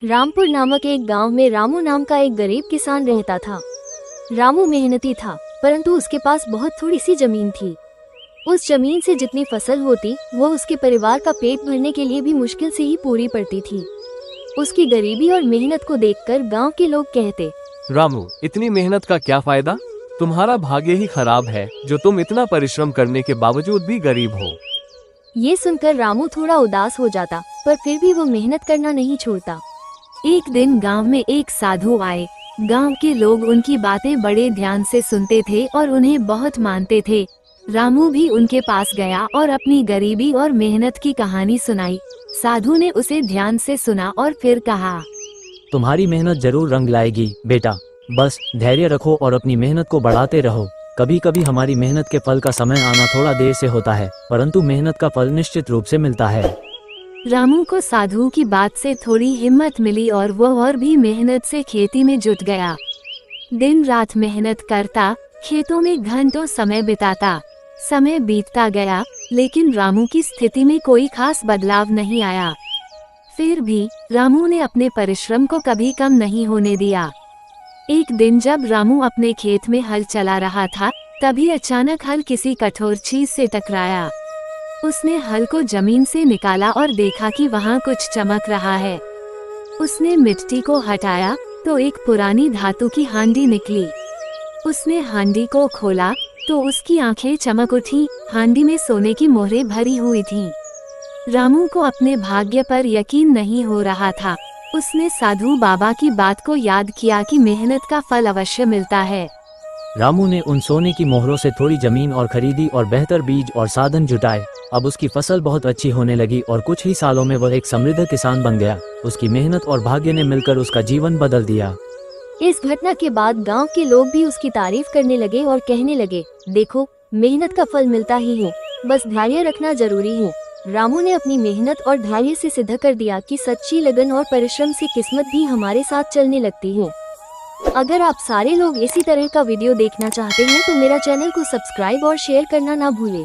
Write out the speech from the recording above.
रामपुर नामक एक गांव में रामू नाम का एक गरीब किसान रहता था। रामू मेहनती था, परंतु उसके पास बहुत थोड़ी सी जमीन थी। उस जमीन से जितनी फसल होती वो उसके परिवार का पेट भरने के लिए भी मुश्किल से ही पूरी पड़ती थी। उसकी गरीबी और मेहनत को देखकर गांव के लोग कहते, रामू, इतनी मेहनत का क्या फायदा? तुम्हारा भाग्य ही खराब है जो तुम इतना परिश्रम करने के बावजूद भी गरीब हो। ये सुनकर रामू थोड़ा उदास हो जाता, पर फिर भी वो मेहनत करना नहीं छोड़ता। एक दिन गांव में एक साधु आए। गांव के लोग उनकी बातें बड़े ध्यान से सुनते थे और उन्हें बहुत मानते थे। रामू भी उनके पास गया और अपनी गरीबी और मेहनत की कहानी सुनाई। साधु ने उसे ध्यान से सुना और फिर कहा, तुम्हारी मेहनत जरूर रंग लाएगी बेटा, बस धैर्य रखो और अपनी मेहनत को बढ़ाते रहो। कभी कभी हमारी मेहनत के फल का समय आना थोड़ा देर से होता है, परंतु मेहनत का फल निश्चित रूप से मिलता है। रामू को साधु की बात से थोड़ी हिम्मत मिली और वो और भी मेहनत से खेती में जुट गया। दिन रात मेहनत करता, खेतों में घंटों समय बिताता। समय बीतता गया, लेकिन रामू की स्थिति में कोई खास बदलाव नहीं आया। फिर भी रामू ने अपने परिश्रम को कभी कम नहीं होने दिया। एक दिन जब रामू अपने खेत में हल चला रहा था, तभी अचानक हल किसी कठोर चीज से टकराया। उसने हल को जमीन से निकाला और देखा कि वहाँ कुछ चमक रहा है। उसने मिट्टी को हटाया तो एक पुरानी धातु की हांडी निकली। उसने हांडी को खोला तो उसकी आंखें चमक उठी। हांडी में सोने की मोहरें भरी हुई थीं। रामू को अपने भाग्य पर यकीन नहीं हो रहा था। उसने साधु बाबा की बात को याद किया कि मेहनत का फल अवश्य मिलता है। रामू ने उन सोने की मोहरों से थोड़ी जमीन और खरीदी और बेहतर बीज और साधन जुटाए। अब उसकी फसल बहुत अच्छी होने लगी और कुछ ही सालों में वह एक समृद्ध किसान बन गया। उसकी मेहनत और भाग्य ने मिलकर उसका जीवन बदल दिया। इस घटना के बाद गांव के लोग भी उसकी तारीफ करने लगे और कहने लगे, देखो, मेहनत का फल मिलता ही है, बस धैर्य रखना जरूरी है। रामू ने अपनी मेहनत और धैर्य से सिद्ध कर दिया कि सच्ची लगन और परिश्रम से किस्मत भी हमारे साथ चलने लगती है। अगर आप सारे लोग इसी तरह का वीडियो देखना चाहते हैं तो मेरा चैनल को सब्सक्राइब और शेयर करना ना भूलें।